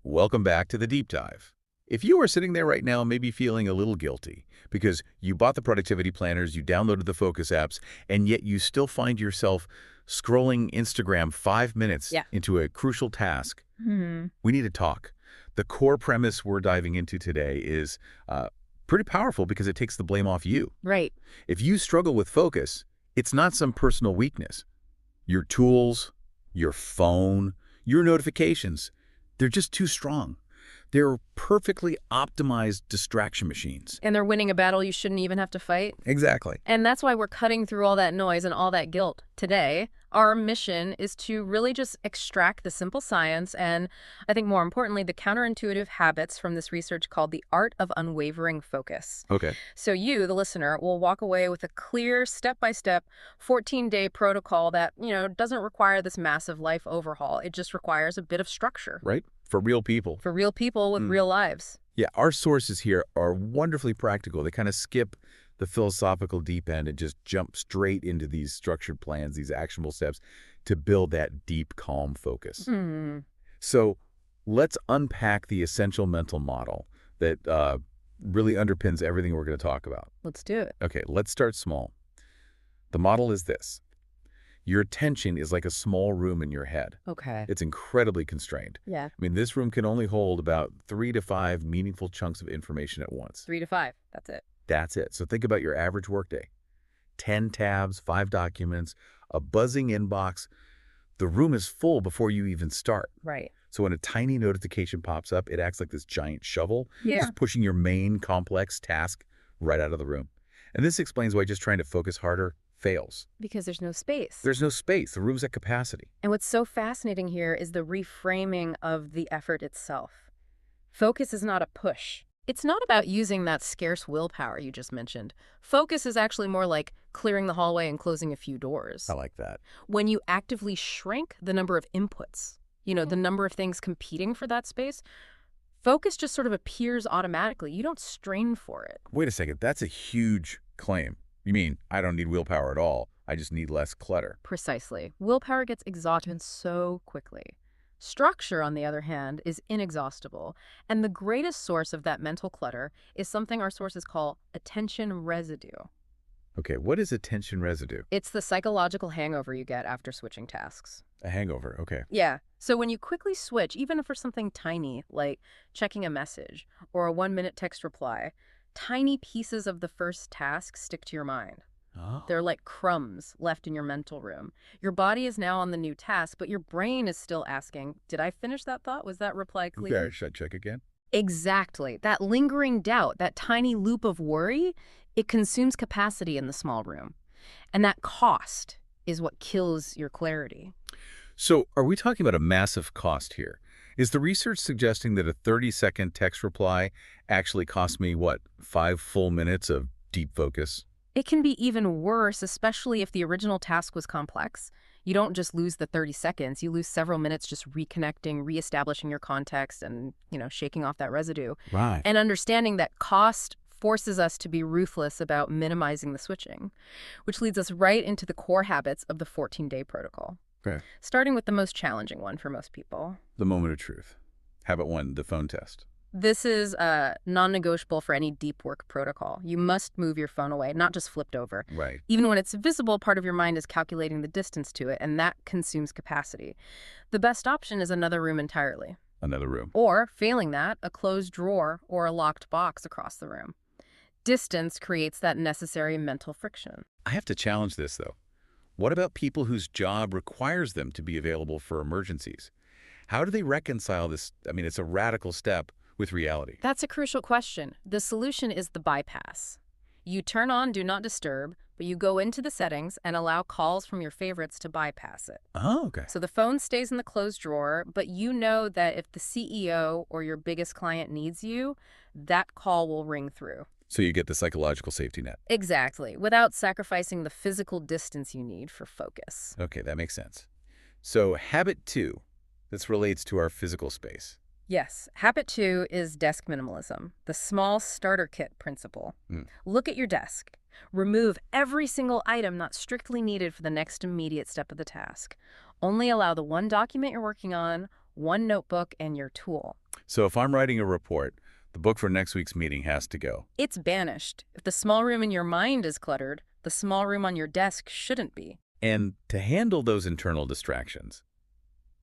Welcome back to the deep dive. If you are sitting there right now, maybe feeling a little guilty because you bought the productivity planners, you downloaded the focus apps, and yet you still find yourself scrolling Instagram 5 minutes Yeah. into a crucial task, Hmm. we need to talk. The core premise we're diving into today is pretty powerful because it takes the blame off you. Right. If you struggle with focus, it's not some personal weakness. Your tools, your phone, your notifications, they're just too strong. They're perfectly optimized distraction machines. And they're winning a battle you shouldn't even have to fight. Exactly. And that's why we're cutting through all that noise and all that guilt. Today, our mission is to really just extract the simple science and, I think more importantly, the counterintuitive habits from this research called the art of unwavering focus. Okay. So you, the listener, will walk away with a clear, step-by-step, 14-day protocol that, doesn't require this massive life overhaul. It just requires a bit of structure. Right? For real people. For real people with real lives. Yeah, our sources here are wonderfully practical. They kind of skip the philosophical deep end and just jump straight into these structured plans, these actionable steps to build that deep, calm focus. So let's unpack the essential mental model that really underpins everything we're going to talk about. Let's do it. Okay, let's start small. The model is this. Your attention is like a small room in your head. Okay. It's incredibly constrained. Yeah. I mean, this room can only hold about 3 to 5 meaningful chunks of information at once. 3 to 5. That's it. That's it. So think about your average workday. 10 tabs, 5 documents, a buzzing inbox. The room is full before you even start. Right. So when a tiny notification pops up, it acts like this giant shovel, Yeah. just pushing your main complex task right out of the room. And this explains why just trying to focus harder fails. Because there's no space. There's no space. The room's at capacity. And what's so fascinating here is the reframing of the effort itself. Focus is not a push. It's not about using that scarce willpower you just mentioned. Focus is actually more like clearing the hallway and closing a few doors. I like that. When you actively shrink the number of inputs, the number of things competing for that space, focus just sort of appears automatically. You don't strain for it. Wait a second. That's a huge claim. You mean I don't need willpower at all. I just need less clutter. Precisely. Willpower gets exhausted so quickly. Structure, on the other hand, is inexhaustible. And the greatest source of that mental clutter is something our sources call attention residue. Okay, what is attention residue? It's the psychological hangover you get after switching tasks. A hangover, okay. Yeah. So when you quickly switch, even for something tiny, like checking a message or a 1-minute text reply, tiny pieces of the first task stick to your mind. Oh. They're like crumbs left in your mental room. Your body is now on the new task, but your brain is still asking, did I finish that thought? Was that reply clear? Okay, should I check again? Exactly. That lingering doubt, that tiny loop of worry, it consumes capacity in the small room. And that cost is what kills your clarity. So are we talking about a massive cost here? Is the research suggesting that a 30-second text reply actually cost me, 5 full minutes of deep focus? It can be even worse, especially if the original task was complex. You don't just lose the 30 seconds, you lose several minutes just reconnecting, reestablishing your context, and, shaking off that residue. Right. And understanding that cost forces us to be ruthless about minimizing the switching, which leads us right into the core habits of the 14-day protocol. Okay. Starting with the most challenging one for most people. The moment of truth. Habit 1, the phone test. This is non-negotiable for any deep work protocol. You must move your phone away, not just flipped over. Right. Even when it's visible, part of your mind is calculating the distance to it, and that consumes capacity. The best option is another room entirely. Another room. Or, failing that, a closed drawer or a locked box across the room. Distance creates that necessary mental friction. I have to challenge this, though. What about people whose job requires them to be available for emergencies? How do they reconcile this? I mean, it's a radical step with reality. That's a crucial question. The solution is the bypass. You turn on Do Not Disturb, but you go into the settings and allow calls from your favorites to bypass it. Oh, okay. So the phone stays in the closed drawer, but you know that if the CEO or your biggest client needs you, that call will ring through. So you get the psychological safety net. Exactly, without sacrificing the physical distance you need for focus. Okay, that makes sense. So habit 2, this relates to our physical space. Yes, habit 2 is desk minimalism, the small starter kit principle. Look at your desk. Remove every single item not strictly needed for the next immediate step of the task. Only allow the one document you're working on, one notebook, and your tool. So if I'm writing a report, the book for next week's meeting has to go. It's banished. If the small room in your mind is cluttered, the small room on your desk shouldn't be. And to handle those internal distractions,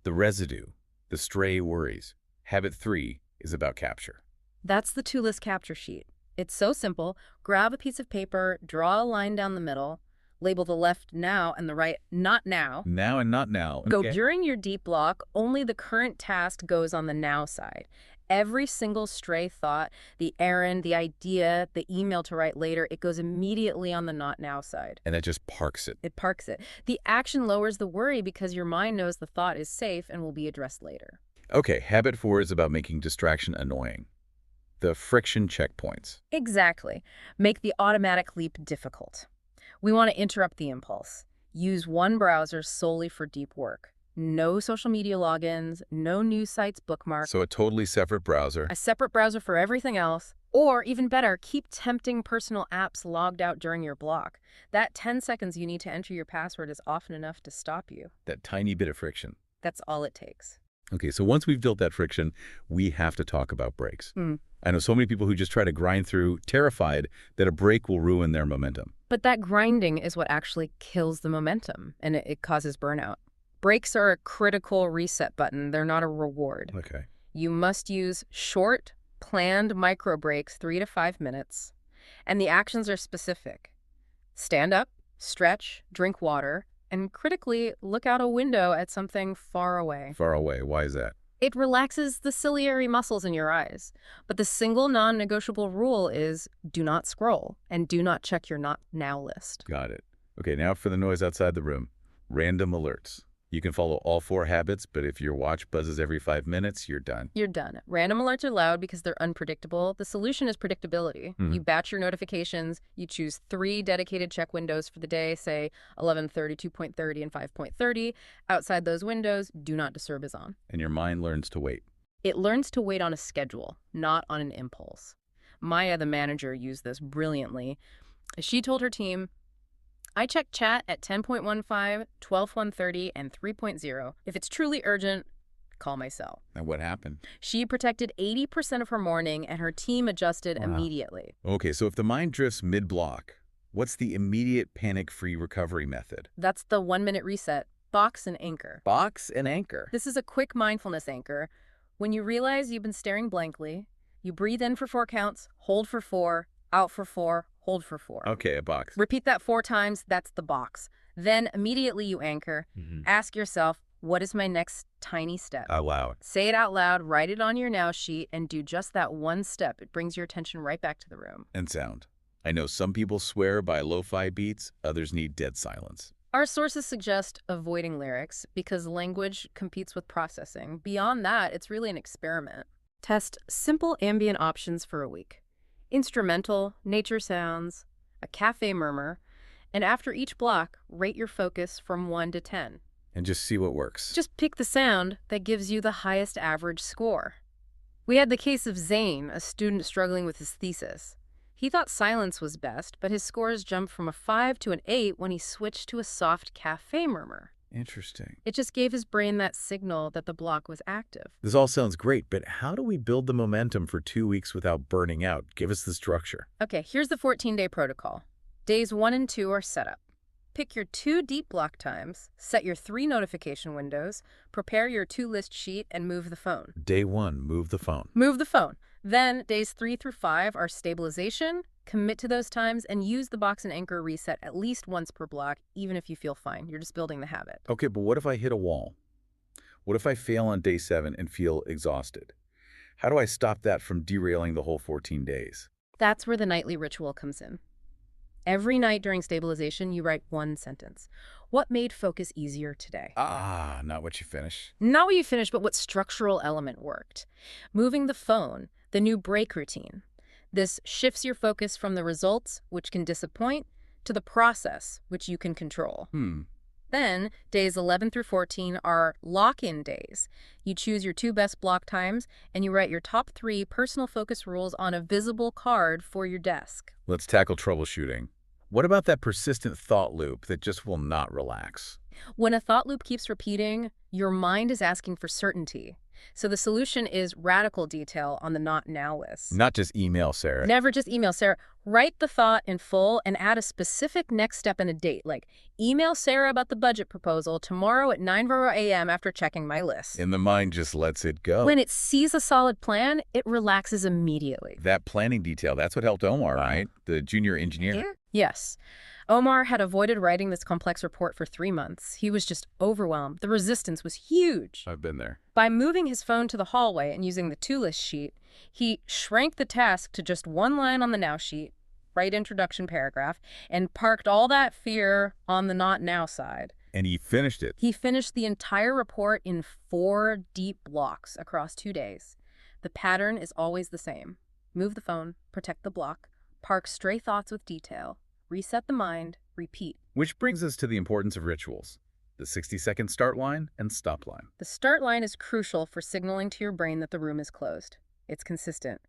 the residue, the stray worries, habit 3 is about capture. That's the two-list capture sheet. It's so simple. Grab a piece of paper, draw a line down the middle, label the left now and the right not now. Now and not now. Go Okay. during your deep block, only the current task goes on the now side. Every single stray thought, the errand, the idea, the email to write later, it goes immediately on the not now side. And that just parks it. It parks it. The action lowers the worry because your mind knows the thought is safe and will be addressed later. Okay, habit 4 is about making distraction annoying. The friction checkpoints. Exactly. Make the automatic leap difficult. We want to interrupt the impulse. Use one browser solely for deep work. No social media logins, no news sites bookmarked. So a totally separate browser. A separate browser for everything else. Or, even better, keep tempting personal apps logged out during your block. That 10 seconds you need to enter your password is often enough to stop you. That tiny bit of friction. That's all it takes. Okay, so once we've built that friction, we have to talk about breaks. I know so many people who just try to grind through, terrified that a break will ruin their momentum. But that grinding is what actually kills the momentum, and it causes burnout. Breaks are a critical reset button. They're not a reward. Okay. You must use short, planned micro breaks, 3 to 5 minutes, and the actions are specific. Stand up, stretch, drink water, and critically, look out a window at something far away. Far away. Why is that? It relaxes the ciliary muscles in your eyes. But the single non-negotiable rule is do not scroll and do not check your not now list. Got it. Okay, now for the noise outside the room. Random alerts. You can follow all 4 habits, but if your watch buzzes every 5 minutes, you're done. You're done. Random alerts are loud because they're unpredictable. The solution is predictability. You batch your notifications. You choose 3 dedicated check windows for the day, say 11:30, 2:30, and 5:30. Outside those windows, do not disturb is on. And your mind learns to wait. It learns to wait on a schedule, not on an impulse. Maya, the manager, used this brilliantly. She told her team, I check chat at 10.15, 12:30, and 3.0. If it's truly urgent, call my cell. And what happened? She protected 80% of her morning, and her team adjusted immediately. Okay, so if the mind drifts mid-block, what's the immediate panic-free recovery method? That's the 1-minute reset. Box and anchor. Box and anchor. This is a quick mindfulness anchor. When you realize you've been staring blankly, you breathe in for 4 counts, hold for 4, out for 4, hold for 4. Okay, a box. Repeat that 4 times, that's the box. Then immediately you anchor. Ask yourself, what is my next tiny step? Out loud. Say it out loud, write it on your now sheet, and do just that one step. It brings your attention right back to the room. And sound. I know some people swear by lo-fi beats, others need dead silence. Our sources suggest avoiding lyrics because language competes with processing. Beyond that, it's really an experiment. Test simple ambient options for a week. Instrumental, nature sounds, a cafe murmur, and after each block, rate your focus from 1 to 10. And just see what works. Just pick the sound that gives you the highest average score. We had the case of Zane, a student struggling with his thesis. He thought silence was best, but his scores jumped from a 5 to an 8 when he switched to a soft cafe murmur. Interesting. It just gave his brain that signal that the block was active. This all sounds great, but how do we build the momentum for 2 weeks without burning out? Give us the structure. Okay, here's the 14-day protocol. Days 1 and 2 are set up. Pick your 2 deep block times, set your 3 notification windows, prepare your 2-list sheet, and move the phone. Day 1, move the phone. Move the phone. Then, days 3 through 5 are stabilization. Commit to those times and use the box and anchor reset at least once per block, even if you feel fine. You're just building the habit. Okay, but what if I hit a wall? What if I fail on day 7 and feel exhausted? How do I stop that from derailing the whole 14 days? That's where the nightly ritual comes in. Every night during stabilization, you write 1 sentence. What made focus easier today? Not what you finish. Not what you finished, but what structural element worked. Moving the phone, the new break routine. This shifts your focus from the results, which can disappoint, to the process, which you can control. Then, days 11 through 14 are lock-in days. You choose your 2 best block times, and you write your top 3 personal focus rules on a visible card for your desk. Let's tackle troubleshooting. What about that persistent thought loop that just will not relax? When a thought loop keeps repeating, your mind is asking for certainty. So the solution is radical detail on the not now list. Not just email, Sarah. Never just email Sarah. Write the thought in full and add a specific next step and a date, like email Sarah about the budget proposal tomorrow at 9 a.m. after checking my list. And the mind just lets it go. When it sees a solid plan, it relaxes immediately. That planning detail, that's what helped Omar, right? The junior engineer. Yes. Omar had avoided writing this complex report for 3 months. He was just overwhelmed. The resistance was huge. I've been there. By moving his phone to the hallway and using the to-list sheet, he shrank the task to just one line on the now sheet, write introduction paragraph, and parked all that fear on the not now side. And he finished it. He finished the entire report in 4 deep blocks across 2 days. The pattern is always the same. Move the phone, protect the block, park stray thoughts with detail, reset the mind, repeat. Which brings us to the importance of rituals. The 60-second start line and stop line. The start line is crucial for signaling to your brain that the room is closed. It's consistent.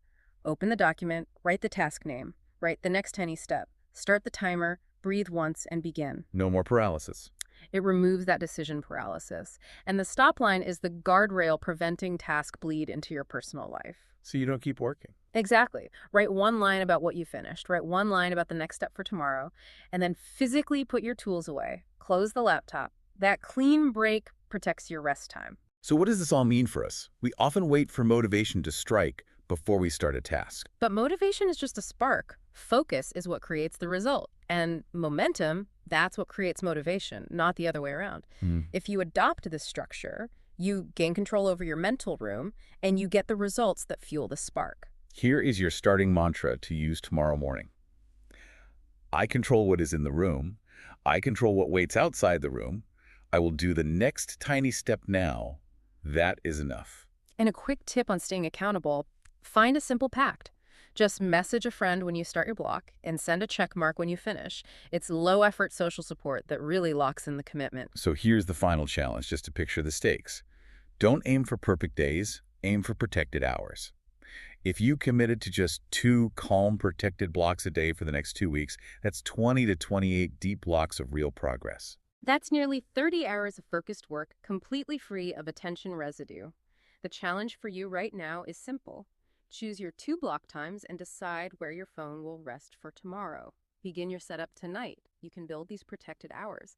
Open the document, write the task name, write the next tiny step, start the timer, breathe once, and begin. No more paralysis. It removes that decision paralysis. And the stop line is the guardrail preventing task bleed into your personal life. So you don't keep working. Exactly. Write one line about what you finished. Write one line about the next step for tomorrow. And then physically put your tools away. Close the laptop. That clean break protects your rest time. So what does this all mean for us? We often wait for motivation to strike before we start a task. But motivation is just a spark. Focus is what creates the result. And momentum, that's what creates motivation, not the other way around. If you adopt this structure, you gain control over your mental room, and you get the results that fuel the spark. Here is your starting mantra to use tomorrow morning. I control what is in the room. I control what waits outside the room. I will do the next tiny step now. That is enough. And a quick tip on staying accountable, find a simple pact. Just message a friend when you start your block and send a check mark when you finish. It's low-effort social support that really locks in the commitment. So here's the final challenge, just to picture the stakes. Don't aim for perfect days. Aim for protected hours. If you committed to just 2 calm, protected blocks a day for the next 2 weeks, that's 20 to 28 deep blocks of real progress. That's nearly 30 hours of focused work, completely free of attention residue. The challenge for you right now is simple. Choose your 2 block times and decide where your phone will rest for tomorrow. Begin your setup tonight. You can build these protected hours.